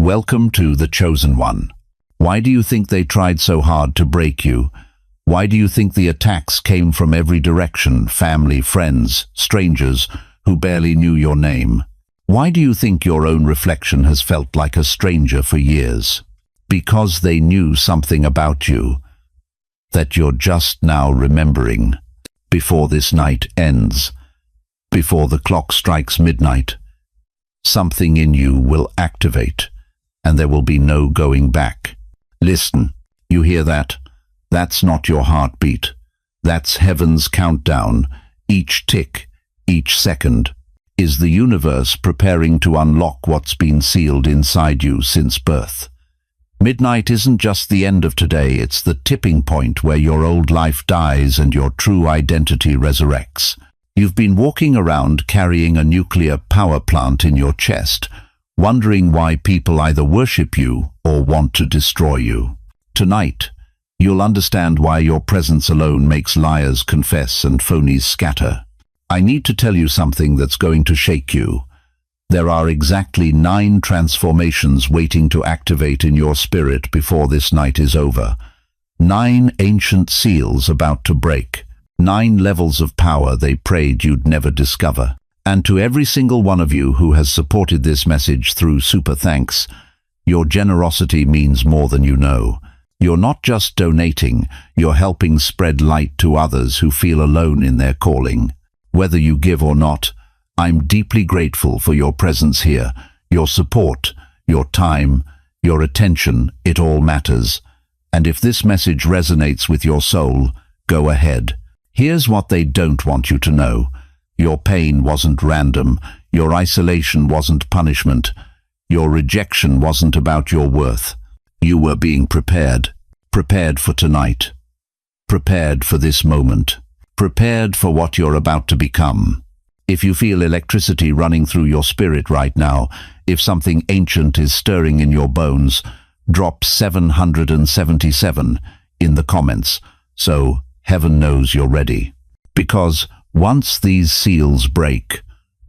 Welcome to the Chosen One. Why do you think they tried so hard to break you? Why do you think the attacks came from every direction, family, friends, strangers who barely knew your name? Why do you think your own reflection has felt like a stranger for years? Because they knew something about you that you're just now remembering. Before this night ends, before the clock strikes midnight, something in you will activate, and there will be no going back. Listen, you hear that? That's not your heartbeat. That's heaven's countdown. Each tick, each second, is the universe preparing to unlock what's been sealed inside you since birth. Midnight isn't just the end of today, it's the tipping point where your old life dies and your true identity resurrects. You've been walking around carrying a nuclear power plant in your chest, wondering why people either worship you or want to destroy you. Tonight, you'll understand why your presence alone makes liars confess and phonies scatter. I need to tell you something that's going to shake you. There are exactly 9 transformations waiting to activate in your spirit before this night is over. 9 ancient seals about to break. 9 levels of power they prayed you'd never discover. And to every single one of you who has supported this message through super thanks, your generosity means more than you know. You're not just donating, you're helping spread light to others who feel alone in their calling. Whether you give or not, I'm deeply grateful for your presence here, your support, your time, your attention. It all matters. And if this message resonates with your soul, go ahead. Here's what they don't want you to know. Your pain wasn't random. Your isolation wasn't punishment. Your rejection wasn't about your worth. You were being prepared. Prepared for tonight. Prepared for this moment. Prepared for what you're about to become. If you feel electricity running through your spirit right now, if something ancient is stirring in your bones, drop 777 in the comments, so heaven knows you're ready. Because once these seals break,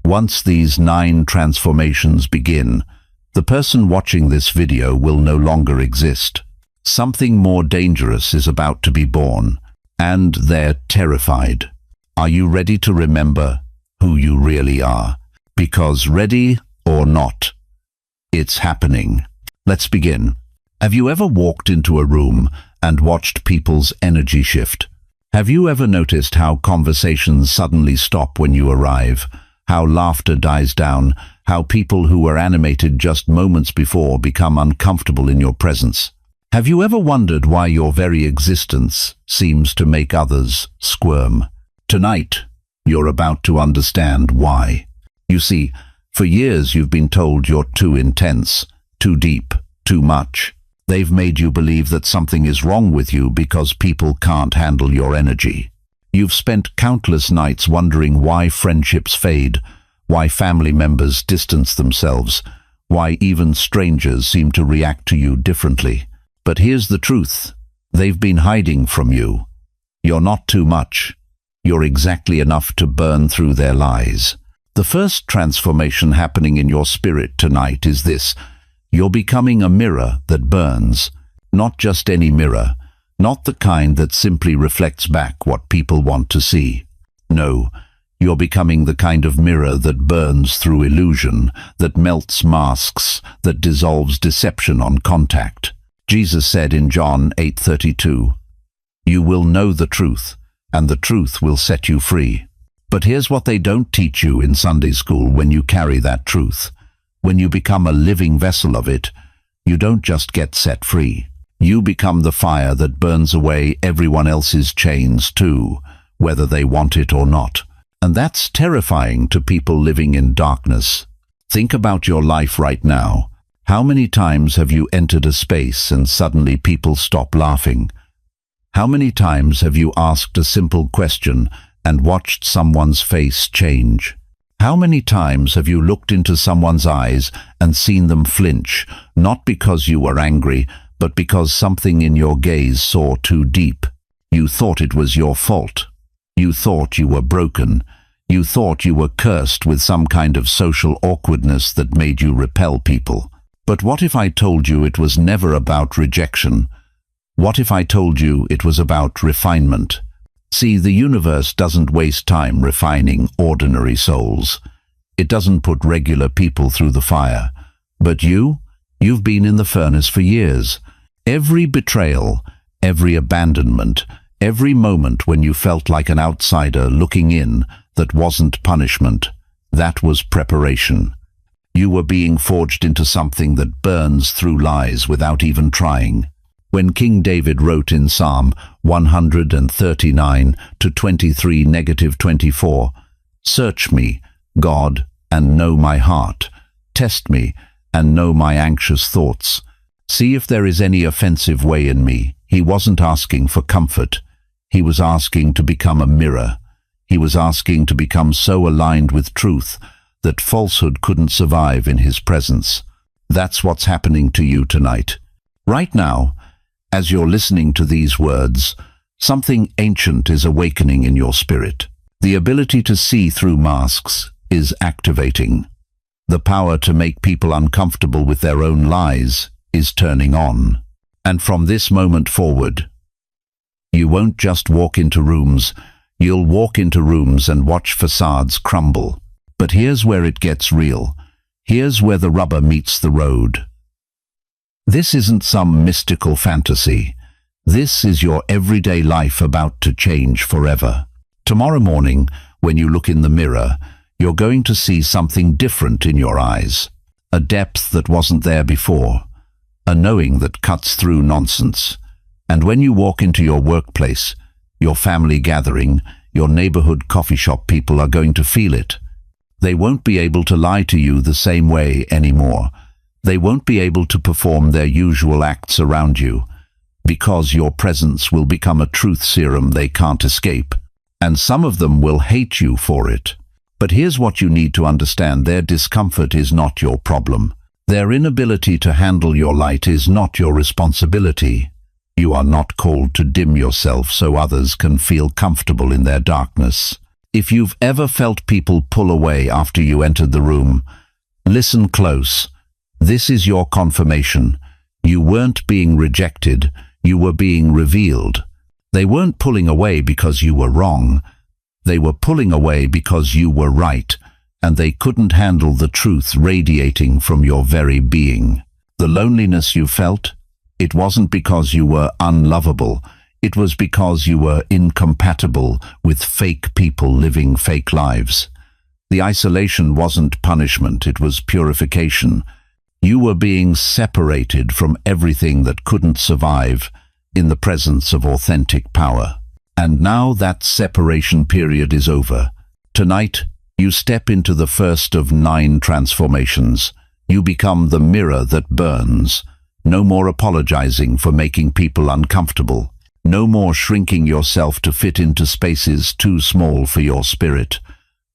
once these 9 transformations begin, the person watching this video will no longer exist. Something more dangerous is about to be born, and they're terrified. Are you ready to remember who you really are? Because ready or not, it's happening. Let's begin. Have you ever walked into a room and watched people's energy shift? Have you ever noticed how conversations suddenly stop when you arrive? How laughter dies down? How people who were animated just moments before become uncomfortable in your presence? Have you ever wondered why your very existence seems to make others squirm? Tonight, you're about to understand why. You see, for years you've been told you're too intense, too deep, too much. They've made you believe that something is wrong with you because people can't handle your energy. You've spent countless nights wondering why friendships fade, why family members distance themselves, why even strangers seem to react to you differently. But here's the truth. They've been hiding from you. You're not too much. You're exactly enough to burn through their lies. The first transformation happening in your spirit tonight is this. You're becoming a mirror that burns. Not just any mirror. Not the kind that simply reflects back what people want to see. No, you're becoming the kind of mirror that burns through illusion, that melts masks, that dissolves deception on contact. Jesus said in John 8:32, "You will know the truth, and the truth will set you free." But here's what they don't teach you in Sunday school when you carry that truth. When you become a living vessel of it, you don't just get set free. You become the fire that burns away everyone else's chains too, whether they want it or not. And that's terrifying to people living in darkness. Think about your life right now. How many times have you entered a space and suddenly people stop laughing? How many times have you asked a simple question and watched someone's face change? How many times have you looked into someone's eyes and seen them flinch, not because you were angry, but because something in your gaze saw too deep? You thought it was your fault. You thought you were broken. You thought you were cursed with some kind of social awkwardness that made you repel people. But what if I told you it was never about rejection? What if I told you it was about refinement? See, the universe doesn't waste time refining ordinary souls. It doesn't put regular people through the fire. But you've been in the furnace for years. Every betrayal, every abandonment, every moment when you felt like an outsider looking in, that wasn't punishment. That was preparation. You were being forged into something that burns through lies without even trying. When King David wrote in Psalm 139 to 23-24, "Search me, God, and know my heart. Test me, and know my anxious thoughts. See if there is any offensive way in me." He wasn't asking for comfort. He was asking to become a mirror. He was asking to become so aligned with truth that falsehood couldn't survive in his presence. That's what's happening to you tonight. Right now, as you're listening to these words, something ancient is awakening in your spirit. The ability to see through masks is activating. The power to make people uncomfortable with their own lies is turning on. And from this moment forward, you won't just walk into rooms, you'll walk into rooms and watch facades crumble. But here's where it gets real. Here's where the rubber meets the road. This isn't some mystical fantasy. This is your everyday life about to change forever. Tomorrow morning, when you look in the mirror, you're going to see something different in your eyes. A depth that wasn't there before. A knowing that cuts through nonsense. And when you walk into your workplace, your family gathering, your neighborhood coffee shop, people are going to feel it. They won't be able to lie to you the same way anymore. They won't be able to perform their usual acts around you, because your presence will become a truth serum they can't escape. And some of them will hate you for it. But here's what you need to understand. Their discomfort is not your problem. Their inability to handle your light is not your responsibility. You are not called to dim yourself so others can feel comfortable in their darkness. If you've ever felt people pull away after you entered the room, listen close. This is your confirmation. You weren't being rejected, you were being revealed. They weren't pulling away because you were wrong. They were pulling away because you were right, and they couldn't handle the truth radiating from your very being. The loneliness you felt, it wasn't because you were unlovable. It was because you were incompatible with fake people living fake lives. The isolation wasn't punishment, it was purification. You were being separated from everything that couldn't survive in the presence of authentic power. And now that separation period is over. Tonight, you step into the first of 9 transformations. You become the mirror that burns. No more apologizing for making people uncomfortable. No more shrinking yourself to fit into spaces too small for your spirit.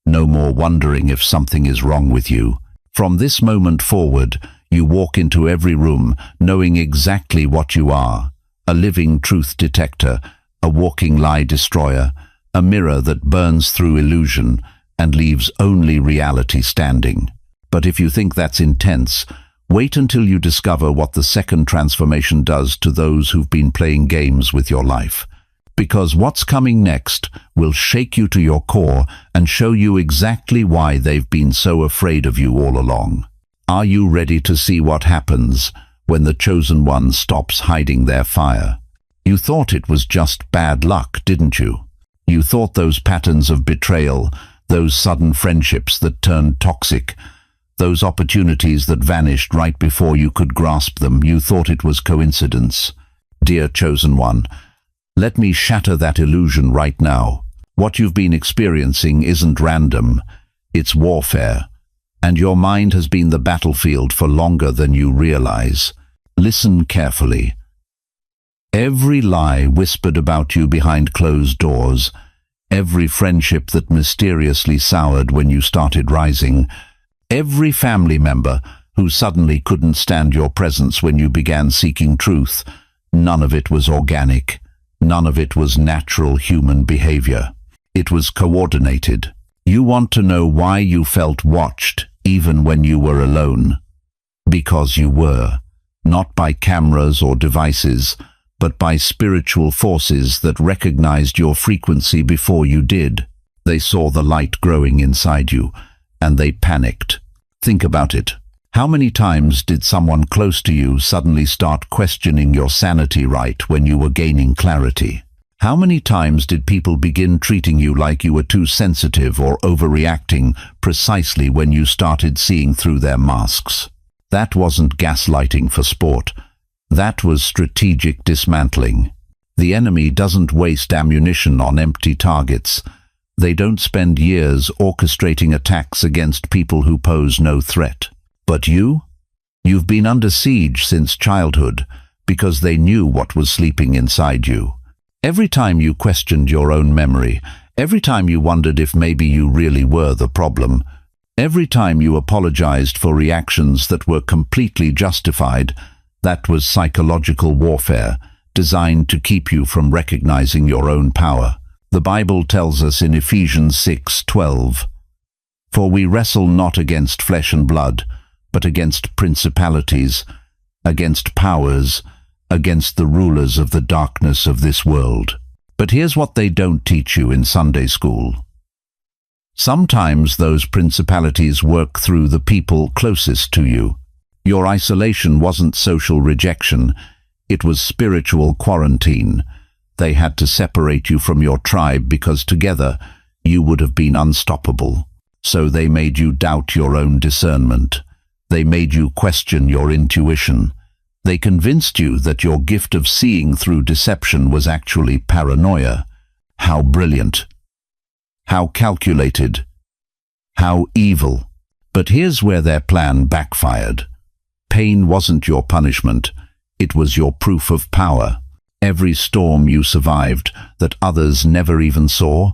No more wondering if something is wrong with you. From this moment forward, you walk into every room knowing exactly what you are. A living truth detector, a walking lie destroyer, a mirror that burns through illusion and leaves only reality standing. But if you think that's intense, wait until you discover what the second transformation does to those who've been playing games with your life. Because what's coming next will shake you to your core and show you exactly why they've been so afraid of you all along. Are you ready to see what happens when the chosen one stops hiding their fire? You thought it was just bad luck, didn't you? You thought those patterns of betrayal, those sudden friendships that turned toxic, those opportunities that vanished right before you could grasp them, you thought it was coincidence. Dear chosen one, let me shatter that illusion right now. What you've been experiencing isn't random, it's warfare. And your mind has been the battlefield for longer than you realize. Listen carefully. Every lie whispered about you behind closed doors, every friendship that mysteriously soured when you started rising, every family member who suddenly couldn't stand your presence when you began seeking truth, none of it was organic. None of it was natural human behavior. It was coordinated. You want to know why you felt watched even when you were alone? Because you were. Not by cameras or devices, but by spiritual forces that recognized your frequency before you did. They saw the light growing inside you, and they panicked. Think about it. How many times did someone close to you suddenly start questioning your sanity right when you were gaining clarity? How many times did people begin treating you like you were too sensitive or overreacting precisely when you started seeing through their masks? That wasn't gaslighting for sport. That was strategic dismantling. The enemy doesn't waste ammunition on empty targets. They don't spend years orchestrating attacks against people who pose no threat. But you've been under siege since childhood because they knew what was sleeping inside you. Every time you questioned your own memory, every time you wondered if maybe you really were the problem, every time you apologized for reactions that were completely justified, that was psychological warfare designed to keep you from recognizing your own power. The Bible tells us in Ephesians 6:12, "For we wrestle not against flesh and blood, but against principalities, against powers, against the rulers of the darkness of this world." But here's what they don't teach you in Sunday school. Sometimes those principalities work through the people closest to you. Your isolation wasn't social rejection, it was spiritual quarantine. They had to separate you from your tribe because together you would have been unstoppable. So they made you doubt your own discernment. They made you question your intuition. They convinced you that your gift of seeing through deception was actually paranoia. How brilliant. How calculated. How evil. But here's where their plan backfired. Pain wasn't your punishment. It was your proof of power. Every storm you survived that others never even saw,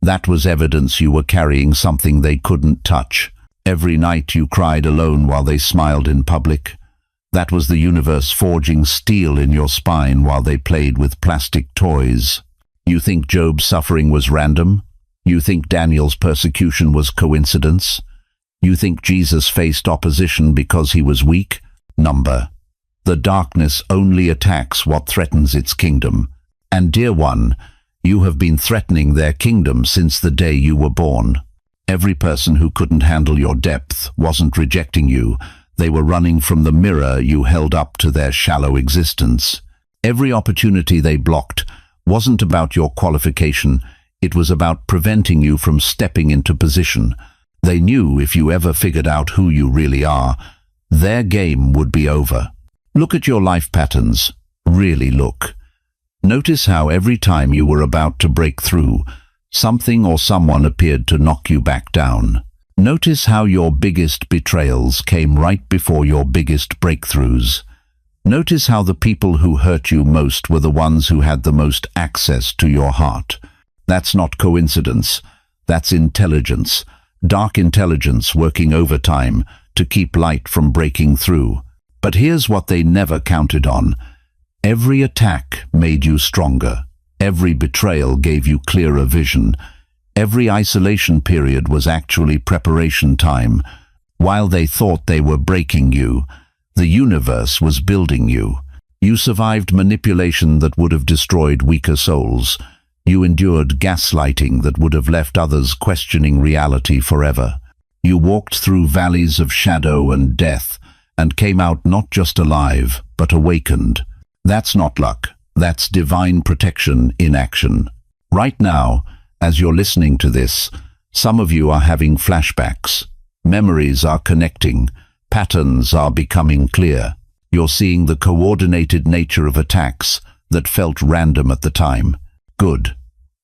that was evidence you were carrying something they couldn't touch. Every night you cried alone while they smiled in public, that was the universe forging steel in your spine while they played with plastic toys. You think Job's suffering was random? You think Daniel's persecution was coincidence? You think Jesus faced opposition because he was weak? Number. The darkness only attacks what threatens its kingdom. And dear one, you have been threatening their kingdom since the day you were born. Every person who couldn't handle your depth wasn't rejecting you. They were running from the mirror you held up to their shallow existence. Every opportunity they blocked wasn't about your qualification. It was about preventing you from stepping into position. They knew if you ever figured out who you really are, their game would be over. Look at your life patterns. Really look. Notice how every time you were about to break through, something or someone appeared to knock you back down. Notice how your biggest betrayals came right before your biggest breakthroughs. Notice how the people who hurt you most were the ones who had the most access to your heart. That's not coincidence. That's intelligence. Dark intelligence working overtime to keep light from breaking through. But here's what they never counted on. Every attack made you stronger. Every betrayal gave you clearer vision. Every isolation period was actually preparation time. While they thought they were breaking you, the universe was building you. You survived manipulation that would have destroyed weaker souls. You endured gaslighting that would have left others questioning reality forever. You walked through valleys of shadow and death and came out not just alive, but awakened. That's not luck. That's divine protection in action. Right now, as you're listening to this, some of you are having flashbacks. Memories are connecting. Patterns are becoming clear. You're seeing the coordinated nature of attacks that felt random at the time. Good.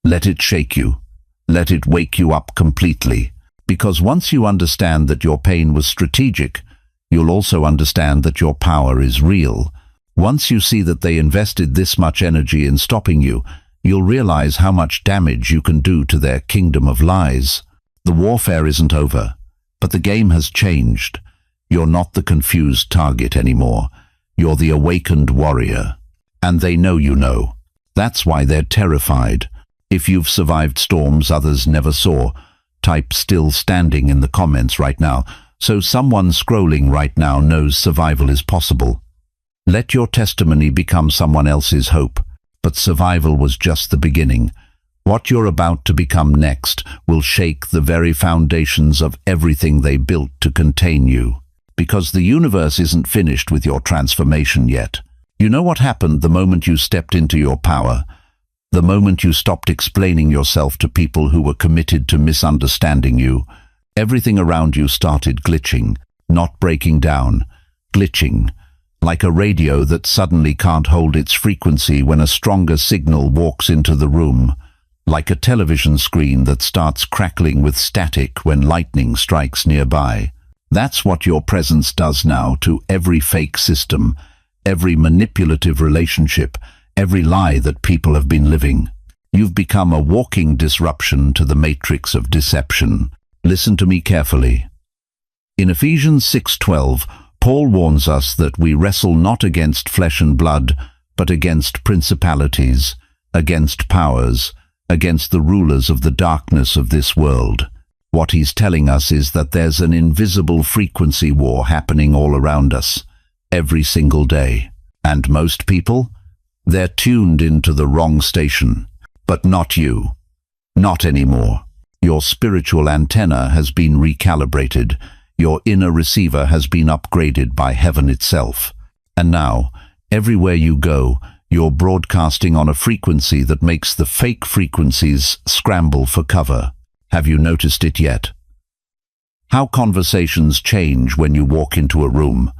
Let it shake you. Let it wake you up completely. Because once you understand that your pain was strategic, you'll also understand that your power is real. Once you see that they invested this much energy in stopping you, you'll realize how much damage you can do to their kingdom of lies. The warfare isn't over, but the game has changed. You're not the confused target anymore. You're the awakened warrior. And they know you know. That's why they're terrified. If you've survived storms others never saw, type "still standing" in the comments right now. so someone scrolling right now knows survival is possible. Let your testimony become someone else's hope, but survival was just the beginning. What you're about to become next will shake the very foundations of everything they built to contain you. Because the universe isn't finished with your transformation yet. You know what happened the moment you stepped into your power? The moment you stopped explaining yourself to people who were committed to misunderstanding you. Everything around you started glitching, not breaking down, glitching. Like a radio that suddenly can't hold its frequency when a stronger signal walks into the room. Like a television screen that starts crackling with static when lightning strikes nearby. That's what your presence does now to every fake system, every manipulative relationship, every lie that people have been living. You've become a walking disruption to the matrix of deception. Listen to me carefully. In Ephesians 6:12, Paul warns us that we wrestle not against flesh and blood, but against principalities, against powers, against the rulers of the darkness of this world. What he's telling us is that there's an invisible frequency war happening all around us, every single day. And most people? They're tuned into the wrong station. But not you. Not anymore. Your spiritual antenna has been recalibrated. Your inner receiver has been upgraded by heaven itself. And now, everywhere you go, you're broadcasting on a frequency that makes the fake frequencies scramble for cover. Have you noticed it yet? How conversations change when you walk into a room.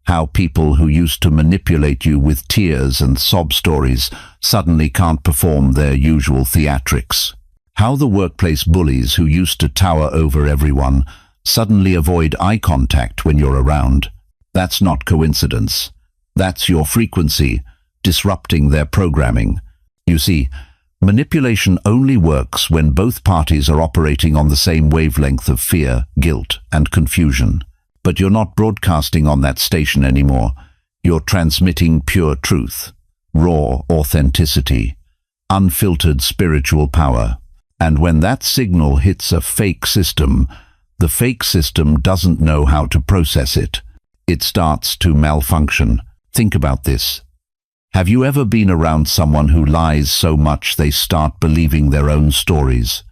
How people who used to manipulate you with tears and sob stories suddenly can't perform their usual theatrics. How the workplace bullies who used to tower over everyone suddenly avoid eye contact when you're around. That's not coincidence. That's your frequency, disrupting their programming. You see, manipulation only works when both parties are operating on the same wavelength of fear, guilt, and confusion. But you're not broadcasting on that station anymore. You're transmitting pure truth, raw authenticity, unfiltered spiritual power. And when that signal hits a fake system, the fake system doesn't know how to process it. It starts to malfunction. Think about this. Have you ever been around someone who lies so much they start believing their own stories?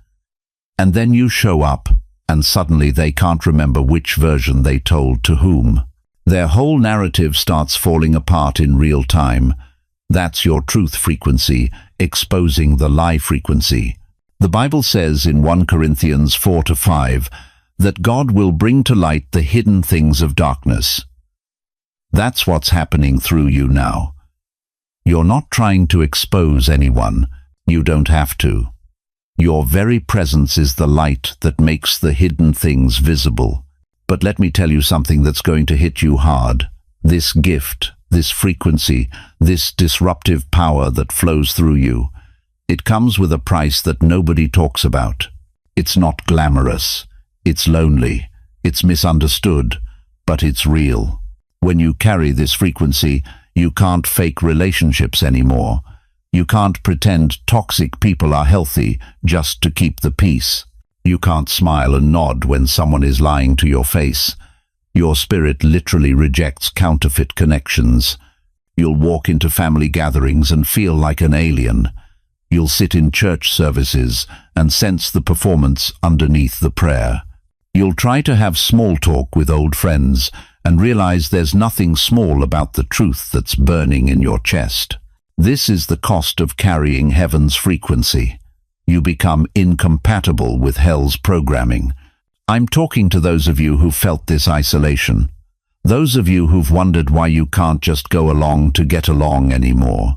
And then you show up, and suddenly they can't remember which version they told to whom. Their whole narrative starts falling apart in real time. That's your truth frequency, exposing the lie frequency. The Bible says in 1 Corinthians 4-5 that God will bring to light the hidden things of darkness. That's what's happening through you now. You're not trying to expose anyone. You don't have to. Your very presence is the light that makes the hidden things visible. But let me tell you something that's going to hit you hard. This gift, this frequency, this disruptive power that flows through you, it comes with a price that nobody talks about. It's not glamorous. It's lonely. It's misunderstood. But it's real. When you carry this frequency, you can't fake relationships anymore. You can't pretend toxic people are healthy just to keep the peace. You can't smile and nod when someone is lying to your face. Your spirit literally rejects counterfeit connections. You'll walk into family gatherings and feel like an alien. You'll sit in church services and sense the performance underneath the prayer. You'll try to have small talk with old friends and realize there's nothing small about the truth that's burning in your chest. This is the cost of carrying heaven's frequency. You become incompatible with hell's programming. I'm talking to those of you who felt this isolation. Those of you who've wondered why you can't just go along to get along anymore.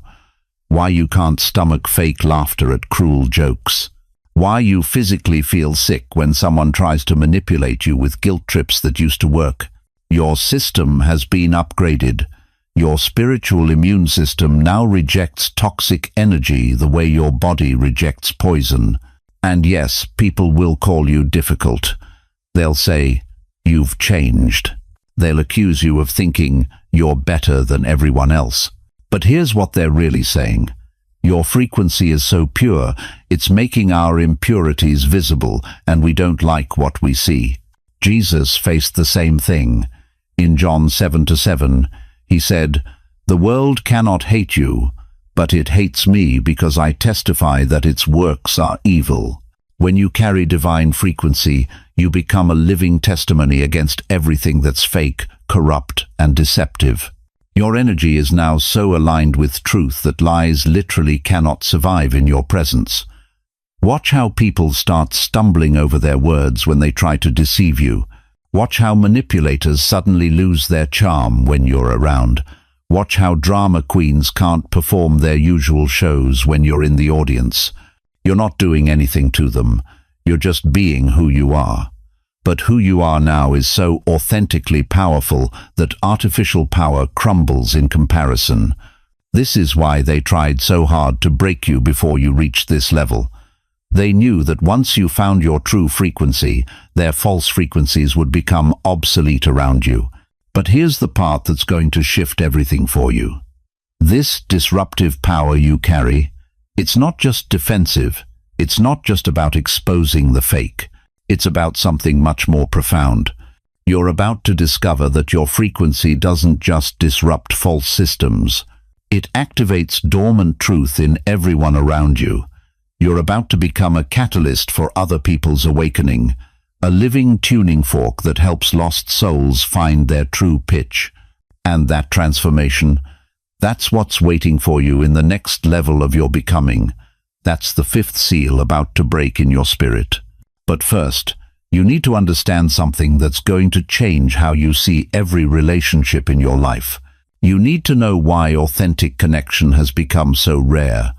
Why you can't stomach fake laughter at cruel jokes. Why you physically feel sick when someone tries to manipulate you with guilt trips that used to work. Your system has been upgraded. Your spiritual immune system now rejects toxic energy the way your body rejects poison. And yes, people will call you difficult. They'll say, "You've changed." They'll accuse you of thinking you're better than everyone else. But here's what they're really saying. Your frequency is so pure, it's making our impurities visible, and we don't like what we see. Jesus faced the same thing. In John 7:7, he said, "The world cannot hate you, but it hates me because I testify that its works are evil." When you carry divine frequency, you become a living testimony against everything that's fake, corrupt, and deceptive. Your energy is now so aligned with truth that lies literally cannot survive in your presence. Watch how people start stumbling over their words when they try to deceive you. Watch how manipulators suddenly lose their charm when you're around. Watch how drama queens can't perform their usual shows when you're in the audience. You're not doing anything to them. You're just being who you are. But who you are now is so authentically powerful that artificial power crumbles in comparison. This is why they tried so hard to break you before you reached this level. They knew that once you found your true frequency, their false frequencies would become obsolete around you. But here's the part that's going to shift everything for you. This disruptive power you carry, it's not just defensive. It's not just about exposing the fake. It's about something much more profound. You're about to discover that your frequency doesn't just disrupt false systems. It activates dormant truth in everyone around you. You're about to become a catalyst for other people's awakening, a living tuning fork that helps lost souls find their true pitch. And that transformation, that's what's waiting for you in the next level of your becoming. That's the fifth seal about to break in your spirit. But first, you need to understand something that's going to change how you see every relationship in your life. You need to know why authentic connection has become so rare,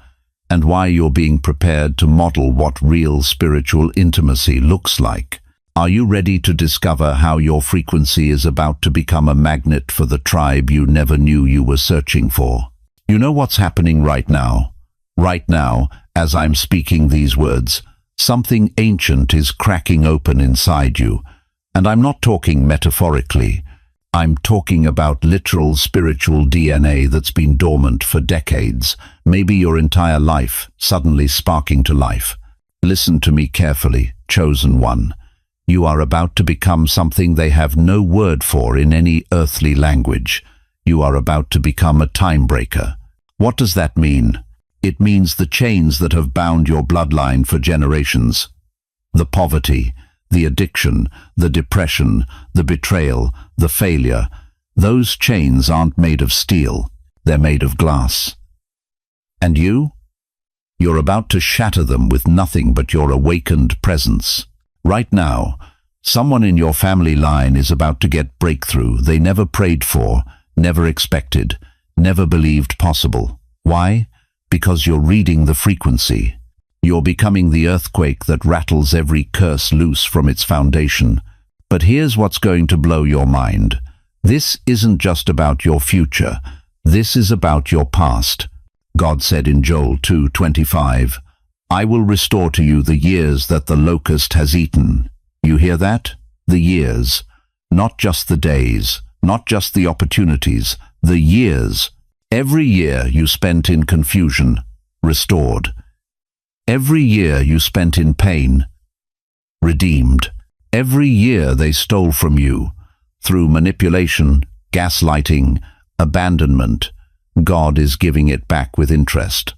and why you're being prepared to model what real spiritual intimacy looks like. Are you ready to discover how your frequency is about to become a magnet for the tribe you never knew you were searching for? You know what's happening right now? Right now, as I'm speaking these words, something ancient is cracking open inside you. And I'm not talking metaphorically. I'm talking about literal spiritual DNA that's been dormant for decades, maybe your entire life, suddenly sparking to life. Listen to me carefully, chosen one. You are about to become something they have no word for in any earthly language. You are about to become a time breaker. What does that mean? It means the chains that have bound your bloodline for generations. The poverty, the addiction, the depression, the betrayal, the failure. Those chains aren't made of steel. They're made of glass. And you? You're about to shatter them with nothing but your awakened presence. Right now, someone in your family line is about to get breakthrough they never prayed for, never expected, never believed possible. Why? Because you're reading the frequency. You're becoming the earthquake that rattles every curse loose from its foundation. But here's what's going to blow your mind. This isn't just about your future. This is about your past. God said in Joel 2:25, "I will restore to you the years that the locust has eaten." You hear that? The years. Not just the days, not just the opportunities, the years. Every year you spent in confusion, restored. Every year you spent in pain, redeemed. Every year they stole from you, through manipulation, gaslighting, abandonment. God is giving it back with interest.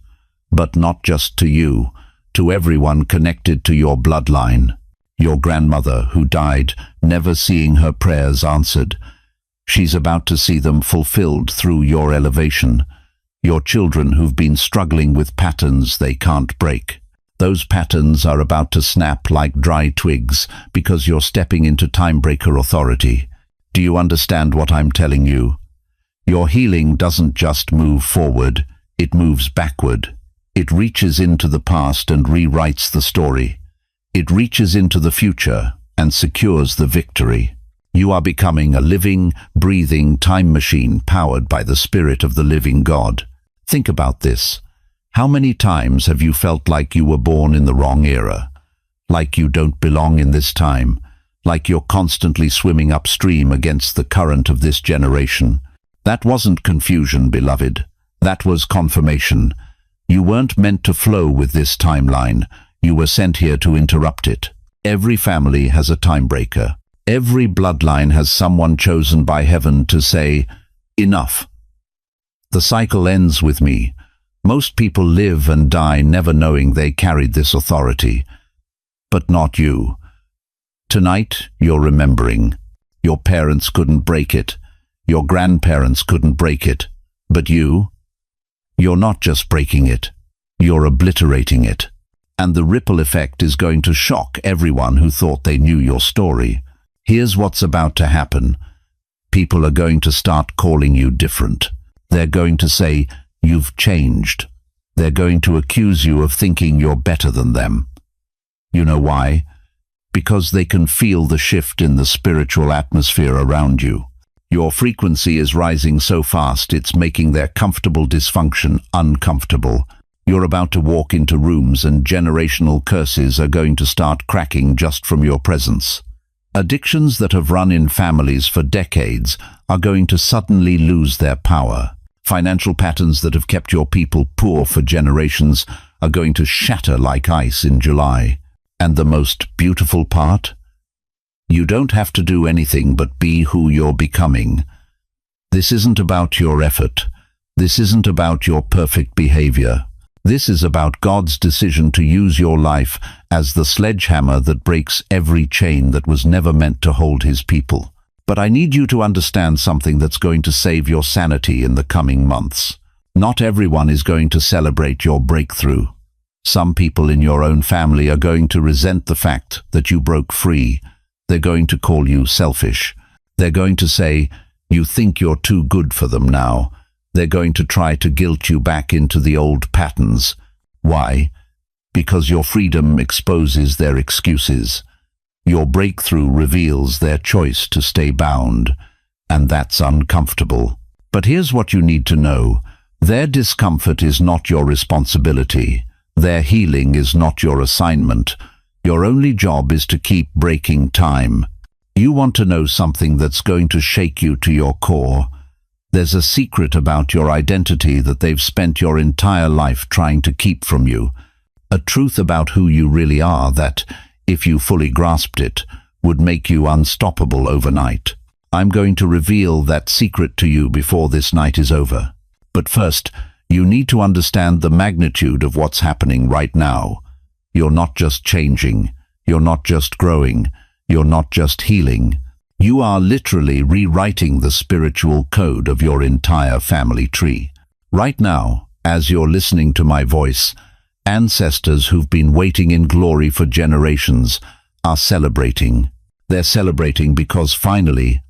But not just to you, to everyone connected to your bloodline. Your grandmother who died, never seeing her prayers answered. She's about to see them fulfilled through your elevation. Your children who've been struggling with patterns they can't break. Those patterns are about to snap like dry twigs because you're stepping into time-breaker authority. Do you understand what I'm telling you? Your healing doesn't just move forward, it moves backward. It reaches into the past and rewrites the story. It reaches into the future and secures the victory. You are becoming a living, breathing time machine powered by the Spirit of the living God. Think about this. How many times have you felt like you were born in the wrong era? Like you don't belong in this time? Like you're constantly swimming upstream against the current of this generation? That wasn't confusion, beloved. That was confirmation. You weren't meant to flow with this timeline. You were sent here to interrupt it. Every family has a time breaker. Every bloodline has someone chosen by heaven to say, enough. The cycle ends with me. Most people live and die never knowing they carried this authority. But not you. Tonight, you're remembering. Your parents couldn't break it. Your grandparents couldn't break it. But you're not just breaking it. You're obliterating it. And the ripple effect is going to shock everyone who thought they knew your story. Here's what's about to happen. People are going to start calling you different. They're going to say, you've changed. They're going to accuse you of thinking you're better than them. You know why? Because they can feel the shift in the spiritual atmosphere around you. Your frequency is rising so fast it's making their comfortable dysfunction uncomfortable. You're about to walk into rooms and generational curses are going to start cracking just from your presence. Addictions that have run in families for decades are going to suddenly lose their power. Financial patterns that have kept your people poor for generations are going to shatter like ice in July. And the most beautiful part? You don't have to do anything but be who you're becoming. This isn't about your effort. This isn't about your perfect behavior. This is about God's decision to use your life as the sledgehammer that breaks every chain that was never meant to hold his people. But I need you to understand something that's going to save your sanity in the coming months. Not everyone is going to celebrate your breakthrough. Some people in your own family are going to resent the fact that you broke free. They're going to call you selfish. They're going to say, you think you're too good for them now. They're going to try to guilt you back into the old patterns. Why? Because your freedom exposes their excuses. Your breakthrough reveals their choice to stay bound, and that's uncomfortable. But here's what you need to know. Their discomfort is not your responsibility. Their healing is not your assignment. Your only job is to keep breaking time. You want to know something that's going to shake you to your core. There's a secret about your identity that they've spent your entire life trying to keep from you. A truth about who you really are that, if you fully grasped it, would make you unstoppable overnight. I'm going to reveal that secret to you before this night is over. But first, you need to understand the magnitude of what's happening right now. You're not just changing. You're not just growing. You're not just healing. You are literally rewriting the spiritual code of your entire family tree. Right now, as you're listening to my voice, ancestors who've been waiting in glory for generations are celebrating. They're celebrating because finally,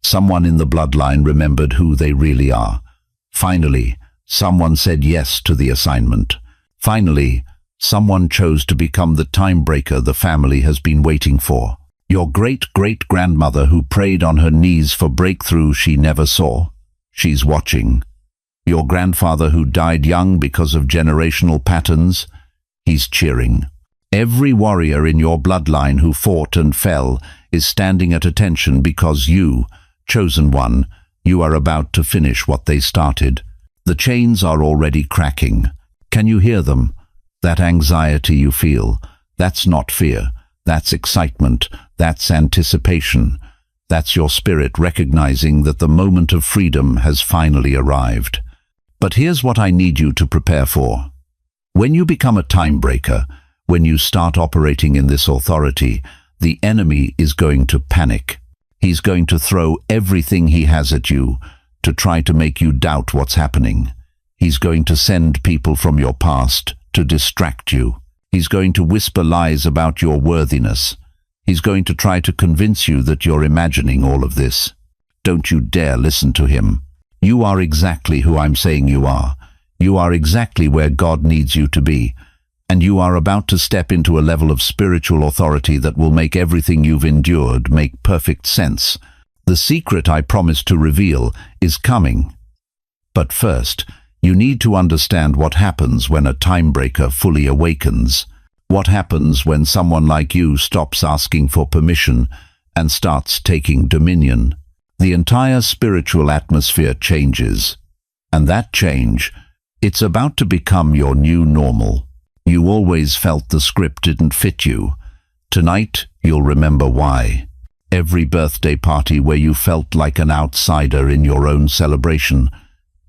someone in the bloodline remembered who they really are. Finally, someone said yes to the assignment. Finally, someone chose to become the time breaker the family has been waiting for. Your great-great-grandmother who prayed on her knees for breakthrough she never saw. She's watching. Your grandfather who died young because of generational patterns. He's cheering. Every warrior in your bloodline who fought and fell is standing at attention because you, chosen one, you are about to finish what they started. The chains are already cracking. Can you hear them? That anxiety you feel, that's not fear. That's excitement. That's anticipation. That's your spirit recognizing that the moment of freedom has finally arrived. But here's what I need you to prepare for. When you become a time breaker, when you start operating in this authority, the enemy is going to panic. He's going to throw everything he has at you to try to make you doubt what's happening. He's going to send people from your past to distract you. He's going to whisper lies about your worthiness. He's going to try to convince you that you're imagining all of this. Don't you dare listen to him. You are exactly who I'm saying you are. You are exactly where God needs you to be. And you are about to step into a level of spiritual authority that will make everything you've endured make perfect sense. The secret I promised to reveal is coming. But first, you need to understand what happens when a time breaker fully awakens. What happens when someone like you stops asking for permission and starts taking dominion. The entire spiritual atmosphere changes. And that change, it's about to become your new normal. You always felt the script didn't fit you. Tonight, you'll remember why. Every birthday party where you felt like an outsider in your own celebration.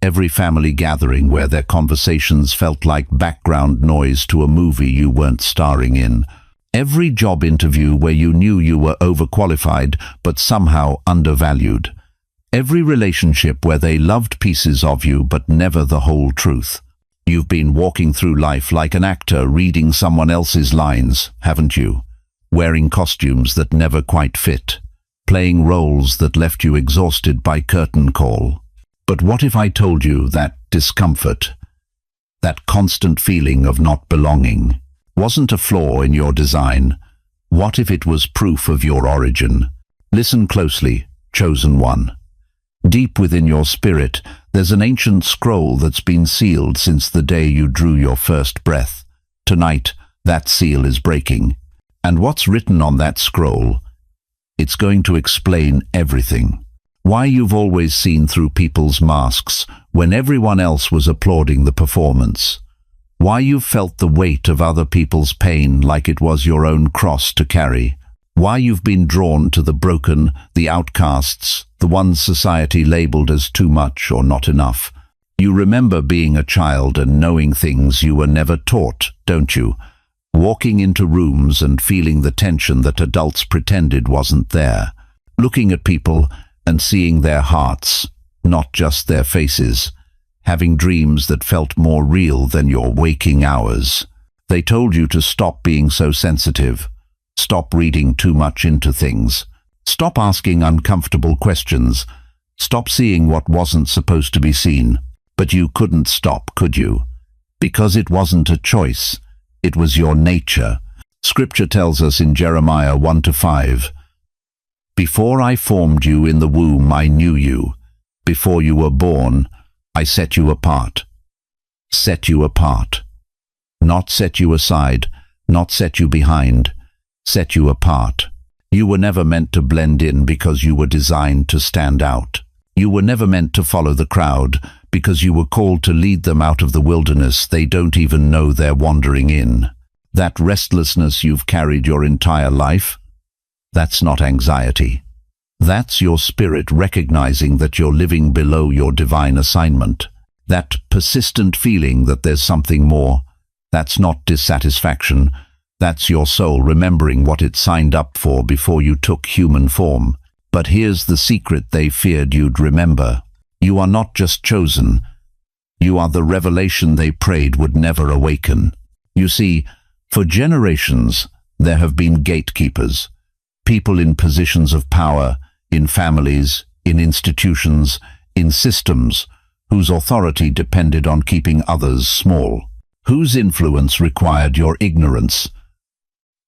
Every family gathering where their conversations felt like background noise to a movie you weren't starring in. Every job interview where you knew you were overqualified but somehow undervalued. Every relationship where they loved pieces of you but never the whole truth. You've been walking through life like an actor reading someone else's lines, haven't you? Wearing costumes that never quite fit. Playing roles that left you exhausted by curtain call. But what if I told you that discomfort, that constant feeling of not belonging, wasn't a flaw in your design? What if it was proof of your origin? Listen closely, chosen one. Deep within your spirit, there's an ancient scroll that's been sealed since the day you drew your first breath. Tonight, that seal is breaking. And what's written on that scroll? It's going to explain everything. Why you've always seen through people's masks when everyone else was applauding the performance. Why you've felt the weight of other people's pain like it was your own cross to carry. Why you've been drawn to the broken, the outcasts, the ones society labeled as too much or not enough. You remember being a child and knowing things you were never taught, don't you? Walking into rooms and feeling the tension that adults pretended wasn't there. Looking at people and seeing their hearts, not just their faces. Having dreams that felt more real than your waking hours. They told you to stop being so sensitive. Stop reading too much into things. Stop asking uncomfortable questions. Stop seeing what wasn't supposed to be seen. But you couldn't stop, could you? Because it wasn't a choice. It was your nature. Scripture tells us in Jeremiah 1-5, "Before I formed you in the womb, I knew you. Before you were born, I set you apart." Set you apart. Not set you aside, not set you behind. Set you apart. You were never meant to blend in because you were designed to stand out. You were never meant to follow the crowd because you were called to lead them out of the wilderness they don't even know they're wandering in. That restlessness you've carried your entire life, that's not anxiety. That's your spirit recognizing that you're living below your divine assignment. That persistent feeling that there's something more, that's not dissatisfaction. That's your soul remembering what it signed up for before you took human form. But here's the secret they feared you'd remember. You are not just chosen. You are the revelation they prayed would never awaken. You see, for generations, there have been gatekeepers. People in positions of power, in families, in institutions, in systems, whose authority depended on keeping others small. Whose influence required your ignorance.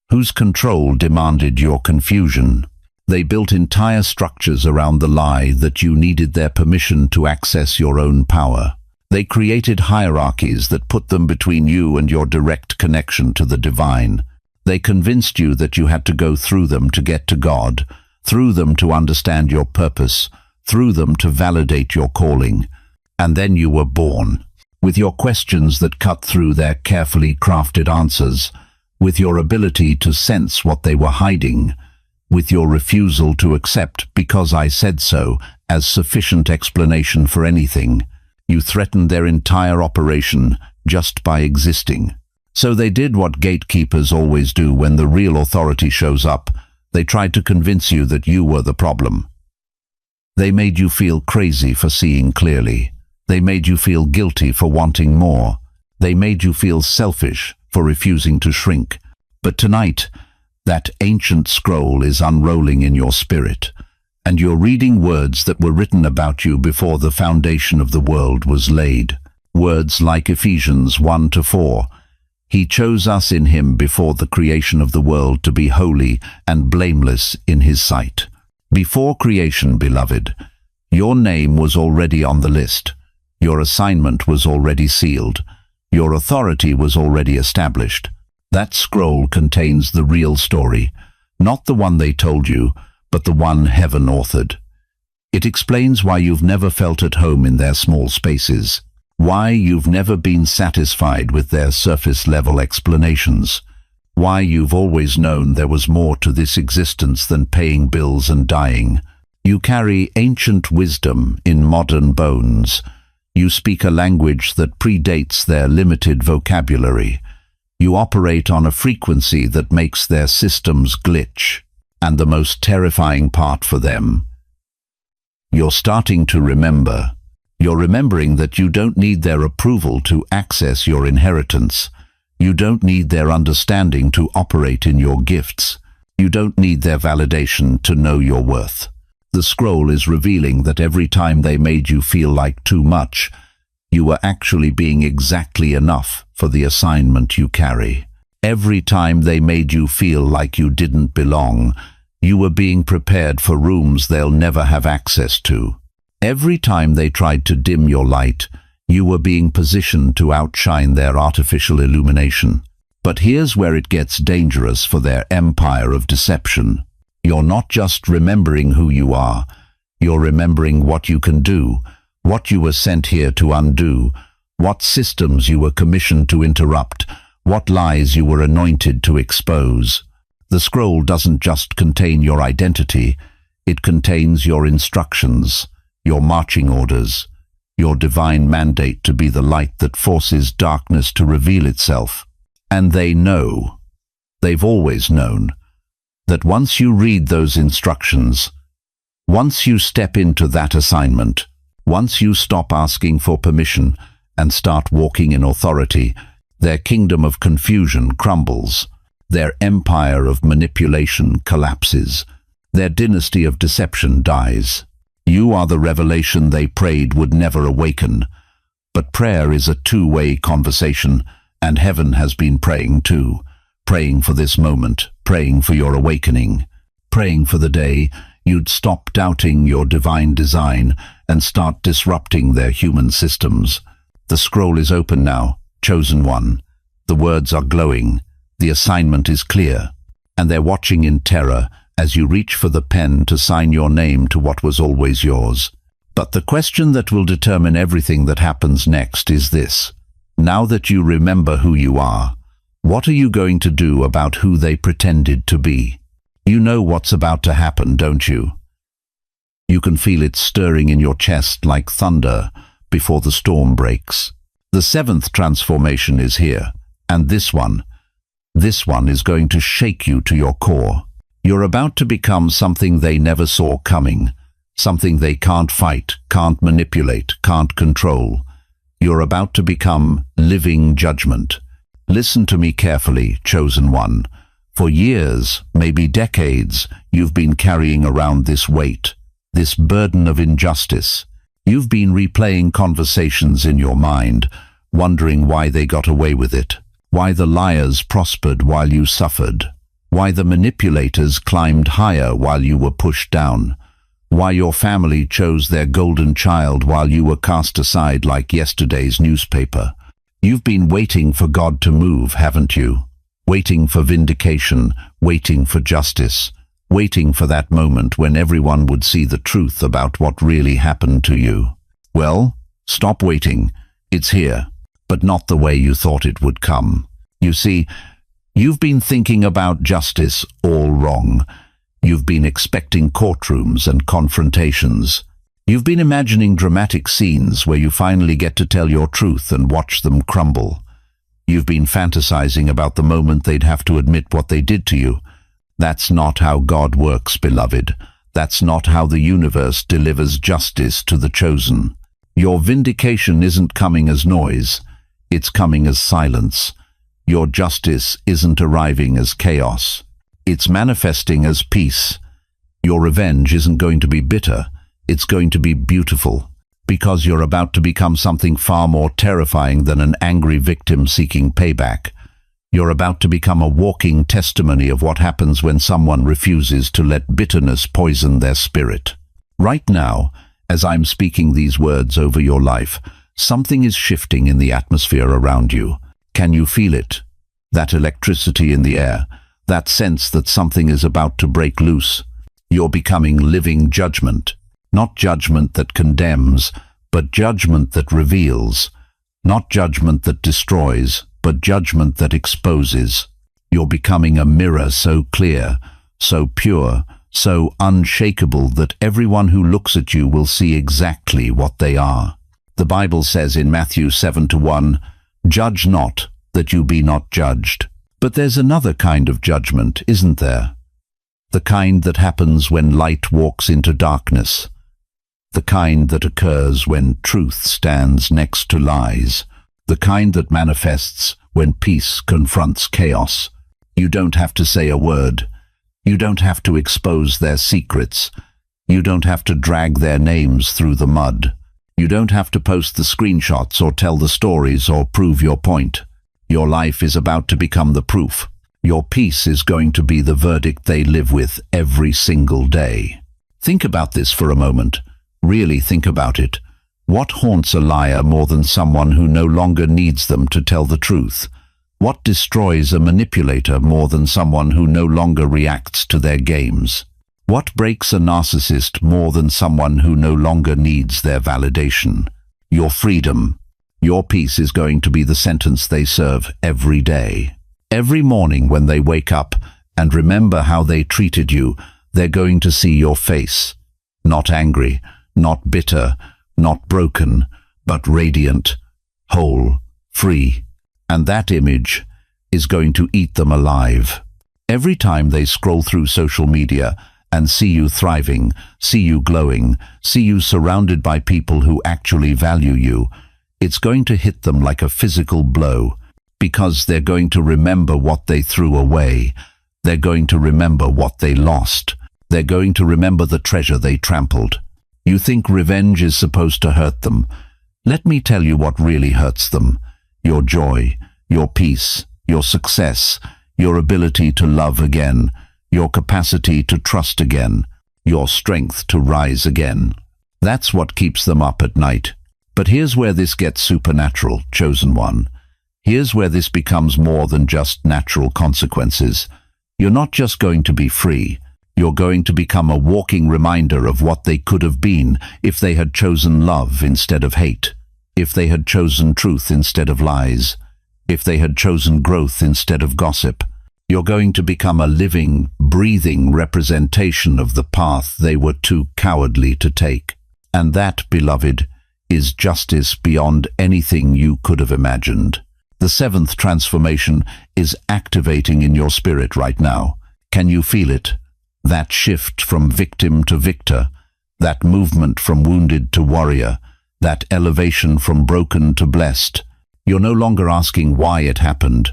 Whose control demanded your confusion. They built entire structures around the lie that you needed their permission to access your own power. They created hierarchies that put them between you and your direct connection to the divine. They convinced you that you had to go through them to get to God, through them to understand your purpose, through them to validate your calling. And then you were born, with your questions that cut through their carefully crafted answers, with your ability to sense what they were hiding, with your refusal to accept "because I said so" as sufficient explanation for anything. You threatened their entire operation just by existing. So they did what gatekeepers always do when the real authority shows up. They tried to convince you that you were the problem. They made you feel crazy for seeing clearly. They made you feel guilty for wanting more. They made you feel selfish for refusing to shrink. But tonight, that ancient scroll is unrolling in your spirit, and you're reading words that were written about you before the foundation of the world was laid. Words like Ephesians 1-4. He chose us in him before the creation of the world to be holy and blameless in his sight. Before creation, beloved, your name was already on the list. Your assignment was already sealed. Your authority was already established. That scroll contains the real story, not the one they told you, but the one heaven authored. It explains why you've never felt at home in their small spaces, why you've never been satisfied with their surface-level explanations, Why you've always known there was more to this existence than paying bills and dying. You carry ancient wisdom in modern bones. You speak a language that predates their limited vocabulary. You operate on a frequency that makes their systems glitch. And the most terrifying part for them, you're starting to remember. You're remembering that you don't need their approval to access your inheritance. You don't need their understanding to operate in your gifts. You don't need their validation to know your worth. The scroll is revealing that every time they made you feel like too much, you were actually being exactly enough for the assignment you carry. Every time they made you feel like you didn't belong, you were being prepared for rooms they'll never have access to. Every time they tried to dim your light, you were being positioned to outshine their artificial illumination. But here's where it gets dangerous for their empire of deception. You're not just remembering who you are, you're remembering what you can do, what you were sent here to undo, what systems you were commissioned to interrupt, what lies you were anointed to expose. The scroll doesn't just contain your identity, it contains your instructions, your marching orders, your divine mandate to be the light that forces darkness to reveal itself. And they know, they've always known, that once you read those instructions, once you step into that assignment, once you stop asking for permission and start walking in authority, their kingdom of confusion crumbles, their empire of manipulation collapses, their dynasty of deception dies. You are the revelation they prayed would never awaken. But prayer is a two-way conversation, and heaven has been praying too, praying for this moment, praying for your awakening, praying for the day you'd stop doubting your divine design and start disrupting their human systems. The scroll is open now, chosen one. The words are glowing. The assignment is clear. And they're watching in terror as you reach for the pen to sign your name to what was always yours. But the question that will determine everything that happens next is this. Now that you remember who you are, what are you going to do about who they pretended to be? You know what's about to happen, don't you? You can feel it stirring in your chest like thunder before the storm breaks. The seventh transformation is here, and this one is going to shake you to your core. You're about to become something they never saw coming, something they can't fight, can't manipulate, can't control. You're about to become living judgment. Listen to me carefully, chosen one. For years, maybe decades, you've been carrying around this weight, this burden of injustice. You've been replaying conversations in your mind, wondering why they got away with it, why the liars prospered while you suffered, why the manipulators climbed higher while you were pushed down, why your family chose their golden child while you were cast aside like yesterday's newspaper. You've been waiting for God to move, haven't you? Waiting for vindication, waiting for justice, waiting for that moment when everyone would see the truth about what really happened to you. Well, stop waiting. It's here, but not the way you thought it would come. You see, you've been thinking about justice all wrong. You've been expecting courtrooms and confrontations. You've been imagining dramatic scenes where you finally get to tell your truth and watch them crumble. You've been fantasizing about the moment they'd have to admit what they did to you. That's not how God works, beloved. That's not how the universe delivers justice to the chosen. Your vindication isn't coming as noise. It's coming as silence. Your justice isn't arriving as chaos. It's manifesting as peace. Your revenge isn't going to be bitter. It's going to be beautiful, because you're about to become something far more terrifying than an angry victim seeking payback. You're about to become a walking testimony of what happens when someone refuses to let bitterness poison their spirit. Right now, as I'm speaking these words over your life, something is shifting in the atmosphere around you. Can you feel it? That electricity in the air, that sense that something is about to break loose. You're becoming living judgment. Not judgment that condemns, but judgment that reveals. Not judgment that destroys, but judgment that exposes. You're becoming a mirror so clear, so pure, so unshakable that everyone who looks at you will see exactly what they are. The Bible says in Matthew 7:1, "Judge not, that you be not judged." But there's another kind of judgment, isn't there? The kind that happens when light walks into darkness. The kind that occurs when truth stands next to lies. The kind that manifests when peace confronts chaos. You don't have to say a word. You don't have to expose their secrets. You don't have to drag their names through the mud. You don't have to post the screenshots or tell the stories or prove your point. Your life is about to become the proof. Your peace is going to be the verdict they live with every single day. Think about this for a moment. Really think about it. What haunts a liar more than someone who no longer needs them to tell the truth? What destroys a manipulator more than someone who no longer reacts to their games? What breaks a narcissist more than someone who no longer needs their validation? Your freedom. Your peace is going to be the sentence they serve every day. Every morning when they wake up and remember how they treated you, they're going to see your face. Not angry, not bitter, not broken, but radiant, whole, free. And that image is going to eat them alive. Every time they scroll through social media and see you thriving, see you glowing, see you surrounded by people who actually value you, it's going to hit them like a physical blow, because they're going to remember what they threw away. They're going to remember what they lost. They're going to remember the treasure they trampled. You think revenge is supposed to hurt them. Let me tell you what really hurts them. Your joy, your peace, your success, your ability to love again, your capacity to trust again, your strength to rise again. That's what keeps them up at night. But here's where this gets supernatural, chosen one. Here's where this becomes more than just natural consequences. You're not just going to be free. You're going to become a walking reminder of what they could have been if they had chosen love instead of hate. If they had chosen truth instead of lies, if they had chosen growth instead of gossip. You're going to become a living, breathing representation of the path they were too cowardly to take. And that, beloved, is justice beyond anything you could have imagined. The seventh transformation is activating in your spirit right now. Can you feel it? That shift from victim to victor, that movement from wounded to warrior, that elevation from broken to blessed. You're no longer asking why it happened.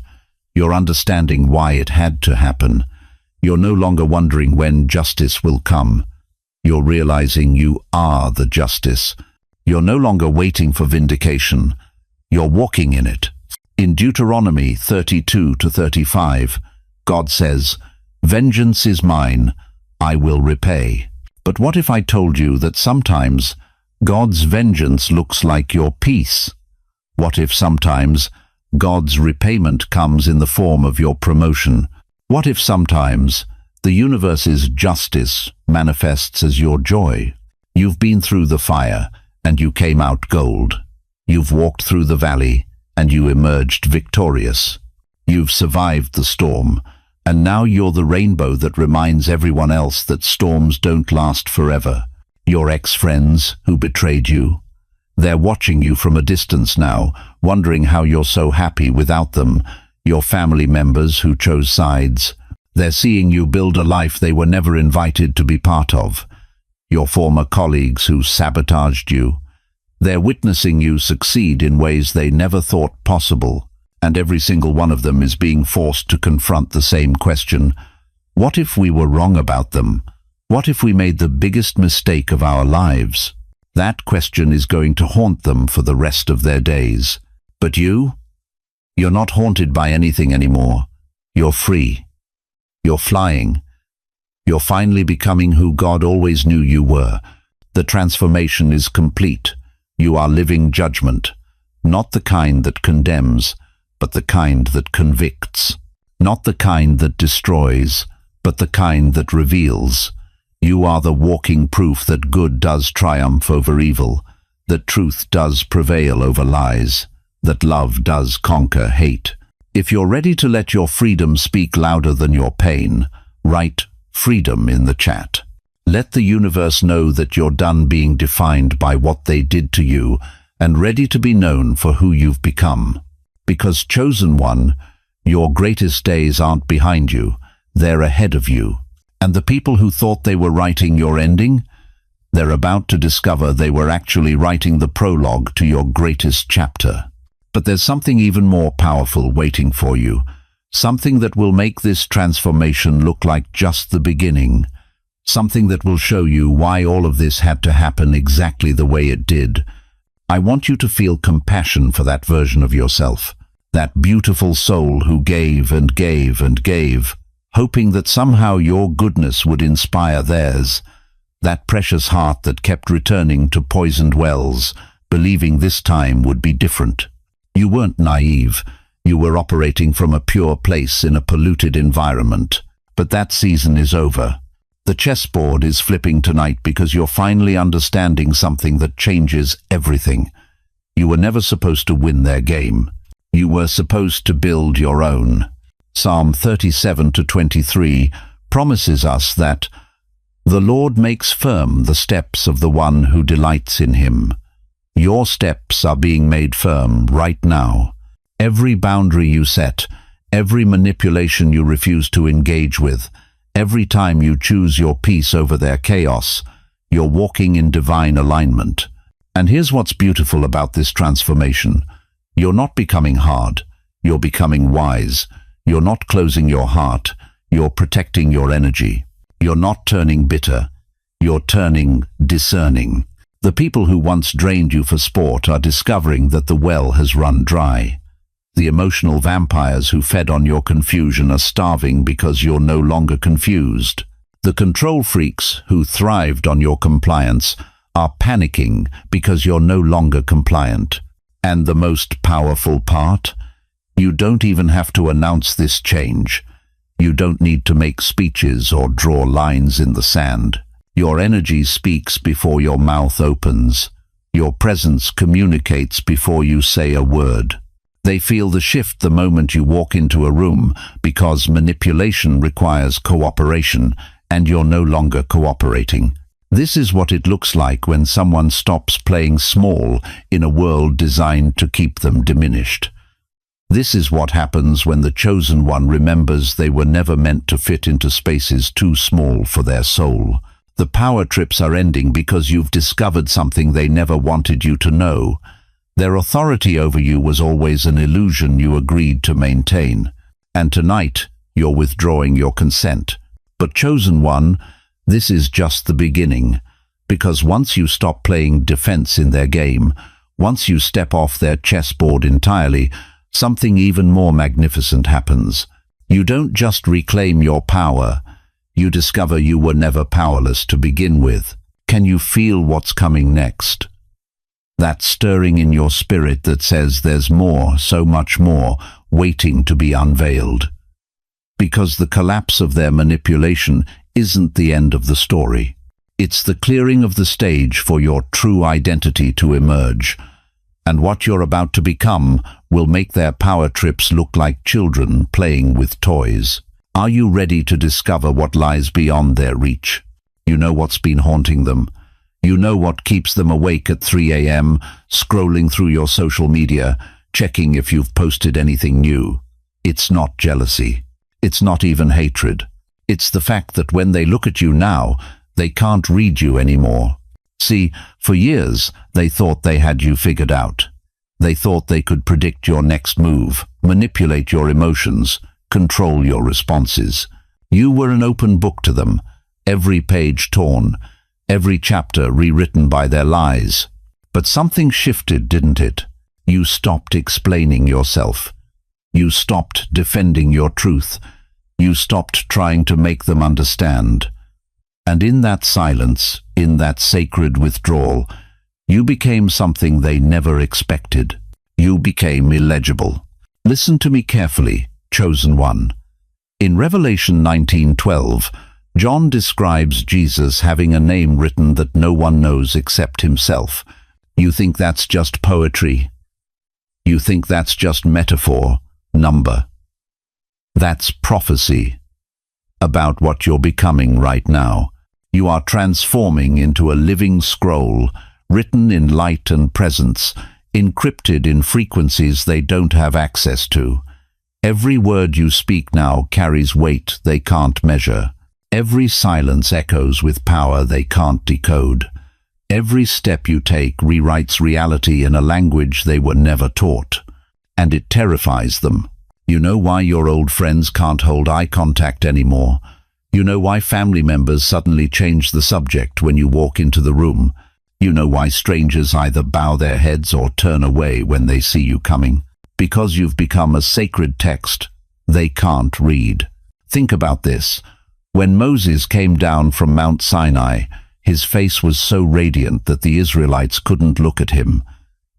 You're understanding why it had to happen. You're no longer wondering when justice will come. You're realizing you are the justice. You're no longer waiting for vindication. You're walking in it. In Deuteronomy 32-35, God says, "Vengeance is mine, I will repay." But what if I told you that sometimes God's vengeance looks like your peace? What if sometimes God's repayment comes in the form of your promotion? What if sometimes the universe's justice manifests as your joy? You've been through the fire and you came out gold. You've walked through the valley and you emerged victorious. You've survived the storm, and now you're the rainbow that reminds everyone else that storms don't last forever. Your ex-friends who betrayed you, they're watching you from a distance now, wondering how you're so happy without them. Your family members who chose sides, they're seeing you build a life they were never invited to be part of. Your former colleagues who sabotaged you, they're witnessing you succeed in ways they never thought possible. And every single one of them is being forced to confront the same question: what if we were wrong about them? What if we made the biggest mistake of our lives? That question is going to haunt them for the rest of their days. But you're not haunted by anything anymore. You're free. You're flying. You're finally becoming who God always knew you were. The transformation is complete. You are living judgment, not the kind that condemns, but the kind that convicts. Not the kind that destroys, but the kind that reveals. You are the walking proof that good does triumph over evil, that truth does prevail over lies, that love does conquer hate. If you're ready to let your freedom speak louder than your pain, write freedom in the chat. Let the universe know that you're done being defined by what they did to you and ready to be known for who you've become. Because, chosen one, your greatest days aren't behind you, they're ahead of you. And the people who thought they were writing your ending, they're about to discover they were actually writing the prologue to your greatest chapter. But there's something even more powerful waiting for you, something that will make this transformation look like just the beginning, something that will show you why all of this had to happen exactly the way it did. I want you to feel compassion for that version of yourself, that beautiful soul who gave and gave and gave, hoping that somehow your goodness would inspire theirs, that precious heart that kept returning to poisoned wells, believing this time would be different. You weren't naive. You were operating from a pure place in a polluted environment. But that season is over. The chessboard is flipping tonight because you're finally understanding something that changes everything. You were never supposed to win their game. You were supposed to build your own. Psalm 37-23 promises us that the Lord makes firm the steps of the one who delights in him. Your steps are being made firm right now. Every boundary you set, every manipulation you refuse to engage with, every time you choose your peace over their chaos, you're walking in divine alignment. And here's what's beautiful about this transformation. You're not becoming hard. You're becoming wise. You're not closing your heart. You're protecting your energy. You're not turning bitter. You're turning discerning. The people who once drained you for sport are discovering that the well has run dry. The emotional vampires who fed on your confusion are starving because you're no longer confused. The control freaks who thrived on your compliance are panicking because you're no longer compliant. And the most powerful part? You don't even have to announce this change. You don't need to make speeches or draw lines in the sand. Your energy speaks before your mouth opens. Your presence communicates before you say a word. They feel the shift the moment you walk into a room because manipulation requires cooperation and you're no longer cooperating. This is what it looks like when someone stops playing small in a world designed to keep them diminished. This is what happens when the chosen one remembers they were never meant to fit into spaces too small for their soul. The power trips are ending because you've discovered something they never wanted you to know. Their authority over you was always an illusion you agreed to maintain. And tonight, you're withdrawing your consent. But chosen one, this is just the beginning. Because once you stop playing defense in their game, once you step off their chessboard entirely, something even more magnificent happens. You don't just reclaim your power. You discover you were never powerless to begin with. Can you feel what's coming next? That stirring in your spirit that says there's more, so much more, waiting to be unveiled. Because the collapse of their manipulation isn't the end of the story. It's the clearing of the stage for your true identity to emerge. And what you're about to become will make their power trips look like children playing with toys. Are you ready to discover what lies beyond their reach? You know what's been haunting them. You know what keeps them awake at 3 a.m., scrolling through your social media, checking if you've posted anything new. It's not jealousy. It's not even hatred. It's the fact that when they look at you now, they can't read you anymore. See, for years, they thought they had you figured out. They thought they could predict your next move, manipulate your emotions, control your responses. You were an open book to them, every page torn, every chapter rewritten by their lies. But something shifted, didn't it? You stopped explaining yourself. You stopped defending your truth. You stopped trying to make them understand. And in that silence, in that sacred withdrawal, you became something they never expected. You became illegible. Listen to me carefully, chosen one. In Revelation 19:12, John describes Jesus having a name written that no one knows except himself. You think that's just poetry? You think that's just metaphor? number. That's prophecy about what you're becoming right now. You are transforming into a living scroll, written in light and presence, encrypted in frequencies they don't have access to. Every word you speak now carries weight they can't measure. Every silence echoes with power they can't decode. Every step you take rewrites reality in a language they were never taught. And it terrifies them. You know why your old friends can't hold eye contact anymore. You know why family members suddenly change the subject when you walk into the room. You know why strangers either bow their heads or turn away when they see you coming. Because you've become a sacred text they can't read. Think about this. When Moses came down from Mount Sinai, his face was so radiant that the Israelites couldn't look at him.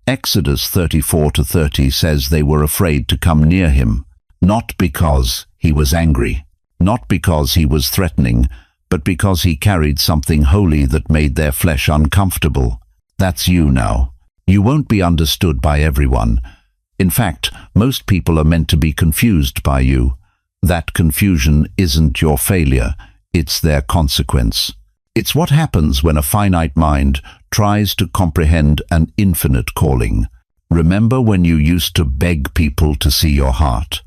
Exodus 34-30 says they were afraid to come near him, not because he was angry, not because he was threatening, but because he carried something holy that made their flesh uncomfortable. That's you now. You won't be understood by everyone. In fact, most people are meant to be confused by you. That confusion isn't your failure, it's their consequence. It's what happens when a finite mind tries to comprehend an infinite calling. Remember when you used to beg people to see your heart?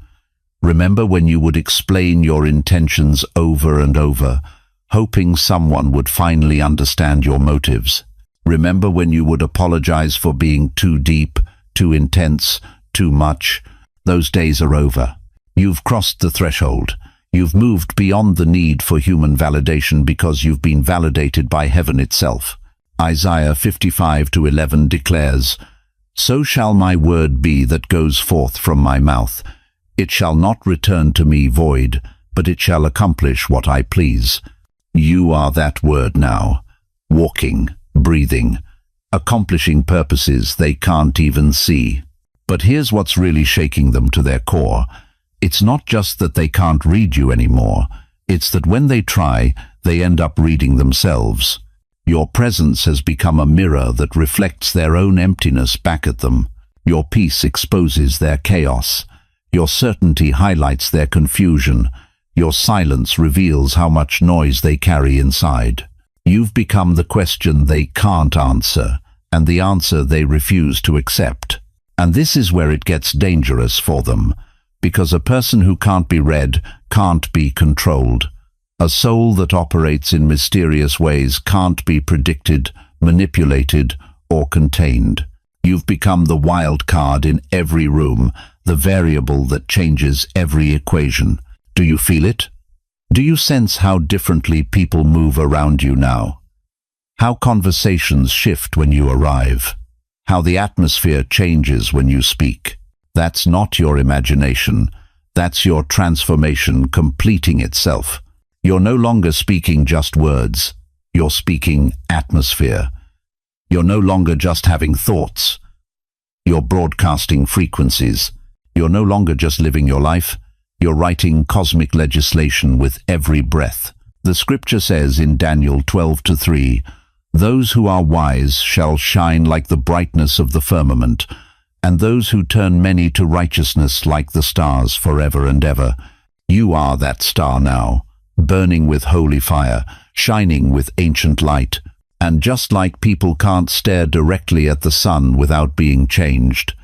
Remember when you would explain your intentions over and over, hoping someone would finally understand your motives? Remember when you would apologize for being too deep, too intense, too much? Those days are over. You've crossed the threshold. You've moved beyond the need for human validation because you've been validated by heaven itself. Isaiah 55:11 declares, "So shall my word be that goes forth from my mouth. It shall not return to me void, but it shall accomplish what I please." You are that word now, walking, breathing, accomplishing purposes they can't even see. But here's what's really shaking them to their core. It's not just that they can't read you anymore. It's that when they try, they end up reading themselves. Your presence has become a mirror that reflects their own emptiness back at them. Your peace exposes their chaos. Your certainty highlights their confusion. Your silence reveals how much noise they carry inside. You've become the question they can't answer, and the answer they refuse to accept. And this is where it gets dangerous for them. Because a person who can't be read can't be controlled. A soul that operates in mysterious ways can't be predicted, manipulated, or contained. You've become the wild card in every room, the variable that changes every equation. Do you feel it? Do you sense how differently people move around you now? How conversations shift when you arrive? How the atmosphere changes when you speak? That's not your imagination. That's your transformation completing itself. You're no longer speaking just words. You're speaking atmosphere. You're no longer just having thoughts. You're broadcasting frequencies. You're no longer just living your life. You're writing cosmic legislation with every breath. The scripture says in Daniel 12:3, "Those who are wise shall shine like the brightness of the firmament, and those who turn many to righteousness like the stars forever and ever." You are that star now, burning with holy fire, shining with ancient light. And just like people can't stare directly at the sun without being changed,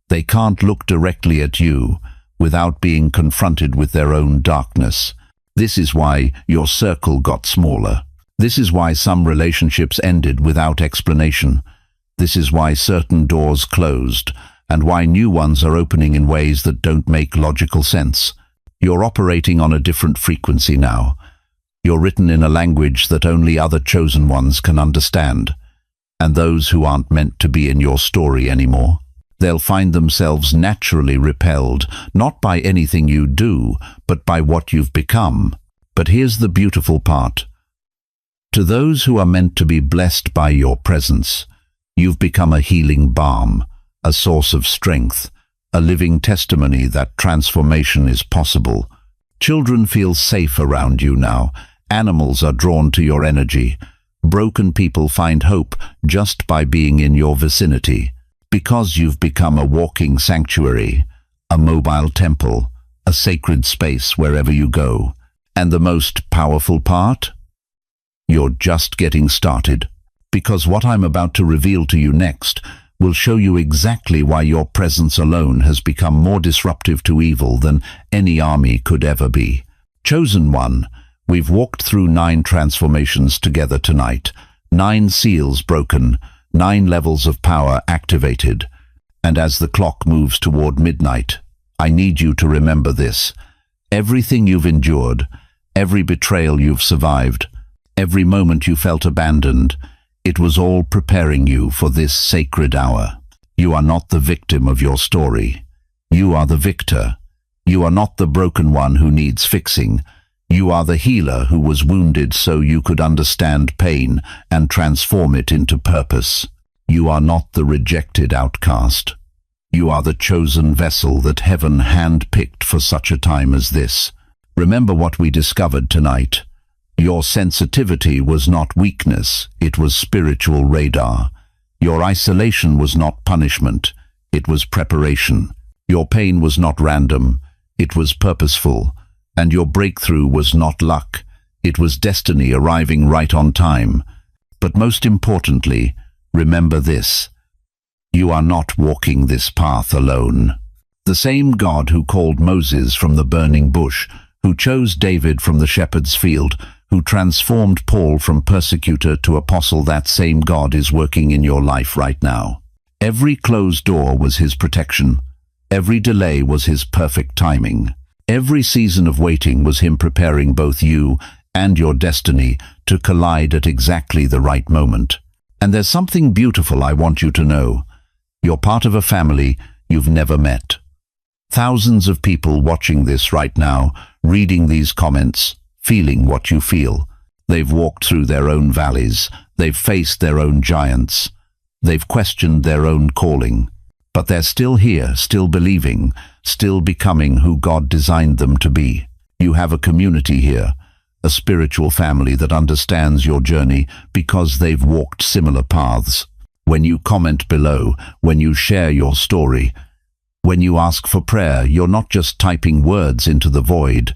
they can't look directly at you without being confronted with their own darkness. This is why your circle got smaller. This is why some relationships ended without explanation. This is why certain doors closed, and why new ones are opening in ways that don't make logical sense. You're operating on a different frequency now. You're written in a language that only other chosen ones can understand. And those who aren't meant to be in your story anymore, they'll find themselves naturally repelled, not by anything you do, but by what you've become. But here's the beautiful part. To those who are meant to be blessed by your presence, you've become a healing balm, a source of strength, a living testimony that transformation is possible. Children feel safe around you now. Animals are drawn to your energy. Broken people find hope just by being in your vicinity. Because you've become a walking sanctuary, a mobile temple, a sacred space wherever you go. And the most powerful part? You're just getting started. Because what I'm about to reveal to you next will show you exactly why your presence alone has become more disruptive to evil than any army could ever be. Chosen One, we've walked through 9 transformations together tonight, 9 seals broken, 9 levels of power activated. And as the clock moves toward midnight, I need you to remember this. Everything you've endured, every betrayal you've survived, every moment you felt abandoned, it was all preparing you for this sacred hour. You are not the victim of your story. You are the victor. You are not the broken one who needs fixing. You are the healer who was wounded so you could understand pain and transform it into purpose. You are not the rejected outcast. You are the chosen vessel that heaven hand-picked for such a time as this. Remember what we discovered tonight. Your sensitivity was not weakness, it was spiritual radar. Your isolation was not punishment, it was preparation. Your pain was not random, it was purposeful. And your breakthrough was not luck, it was destiny arriving right on time. But most importantly, remember this. You are not walking this path alone. The same God who called Moses from the burning bush, who chose David from the shepherd's field, who transformed Paul from persecutor to apostle, that same God is working in your life right now. Every closed door was his protection. Every delay was his perfect timing. Every season of waiting was him preparing both you and your destiny to collide at exactly the right moment. And there's something beautiful I want you to know. You're part of a family you've never met. Thousands of people watching this right now, reading these comments, feeling what you feel. They've walked through their own valleys. They've faced their own giants. They've questioned their own calling. But they're still here, still believing, still becoming who God designed them to be. You have a community here, a spiritual family that understands your journey because they've walked similar paths. When you comment below, when you share your story, when you ask for prayer, you're not just typing words into the void.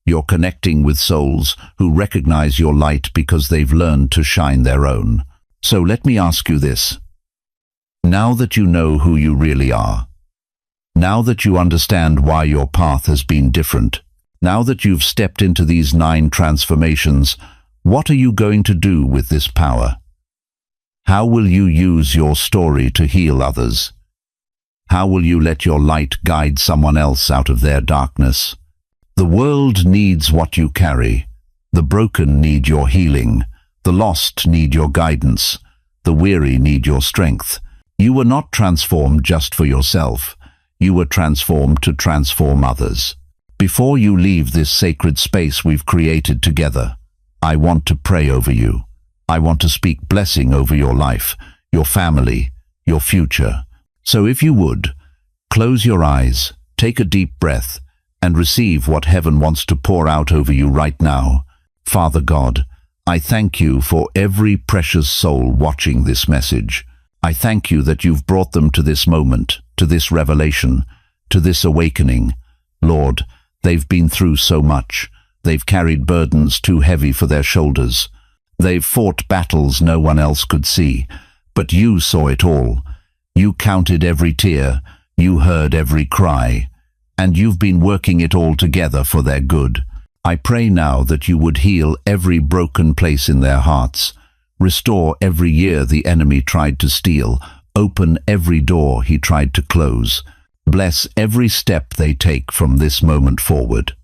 You're connecting with souls who recognize your light because they've learned to shine their own. So let me ask you this. Now that you know who you really are, now that you understand why your path has been different, now that you've stepped into these 9 transformations, what are you going to do with this power? How will you use your story to heal others? How will you let your light guide someone else out of their darkness? The world needs what you carry. The broken need your healing. The lost need your guidance. The weary need your strength. You were not transformed just for yourself. You were transformed to transform others. Before you leave this sacred space we've created together, I want to pray over you. I want to speak blessing over your life, your family, your future. So if you would, close your eyes, take a deep breath, and receive what heaven wants to pour out over you right now. Father God, I thank you for every precious soul watching this message. I thank you that you've brought them to this moment, to this revelation, to this awakening. Lord, they've been through so much. They've carried burdens too heavy for their shoulders. They've fought battles no one else could see. But you saw it all. You counted every tear. You heard every cry. And you've been working it all together for their good. I pray now that you would heal every broken place in their hearts, restore every year the enemy tried to steal, open every door he tried to close, bless every step they take from this moment forward.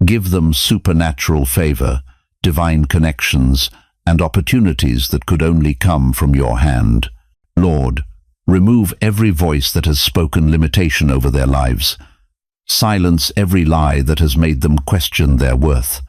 Give them supernatural favor, divine connections, and opportunities that could only come from your hand. Lord, remove every voice that has spoken limitation over their lives. Silence every lie that has made them question their worth.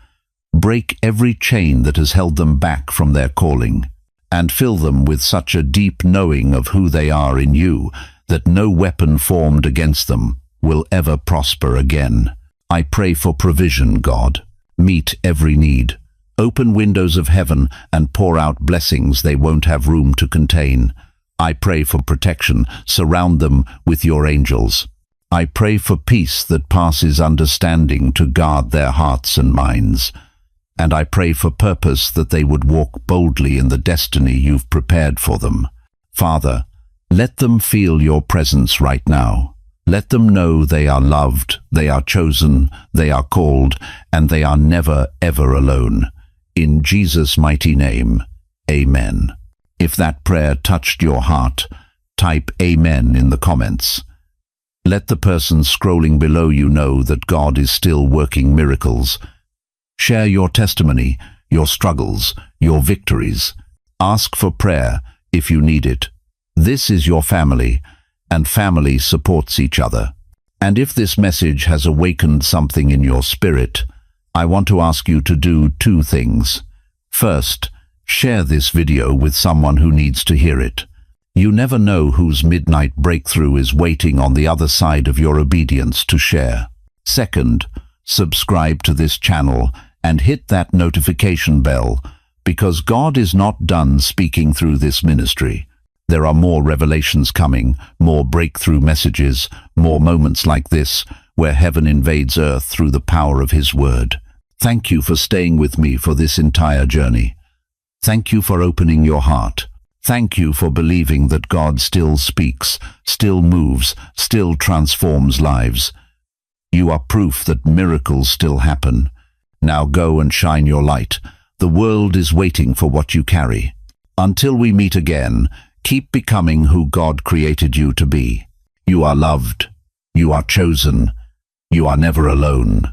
Break every chain that has held them back from their calling, and fill them with such a deep knowing of who they are in you that no weapon formed against them will ever prosper again. I pray for provision, God. Meet every need. Open windows of heaven and pour out blessings they won't have room to contain. I pray for protection. Surround them with your angels. I pray for peace that passes understanding to guard their hearts and minds. And I pray for purpose that they would walk boldly in the destiny you've prepared for them. Father, let them feel your presence right now. Let them know they are loved, they are chosen, they are called, and they are never, ever alone. In Jesus' mighty name, Amen. If that prayer touched your heart, type Amen in the comments. Let the person scrolling below you know that God is still working miracles. Share your testimony, your struggles, your victories. Ask for prayer if you need it. This is your family, and family supports each other. And if this message has awakened something in your spirit, I want to ask you to do two things. First, share this video with someone who needs to hear it. You never know whose midnight breakthrough is waiting on the other side of your obedience to share. Second, subscribe to this channel and hit that notification bell, because God is not done speaking through this ministry. There are more revelations coming, more breakthrough messages, more moments like this, where heaven invades earth through the power of His Word. Thank you for staying with me for this entire journey. Thank you for opening your heart. Thank you for believing that God still speaks, still moves, still transforms lives. You are proof that miracles still happen. Now go and shine your light. The world is waiting for what you carry. Until we meet again, keep becoming who God created you to be. You are loved. You are chosen. You are never alone.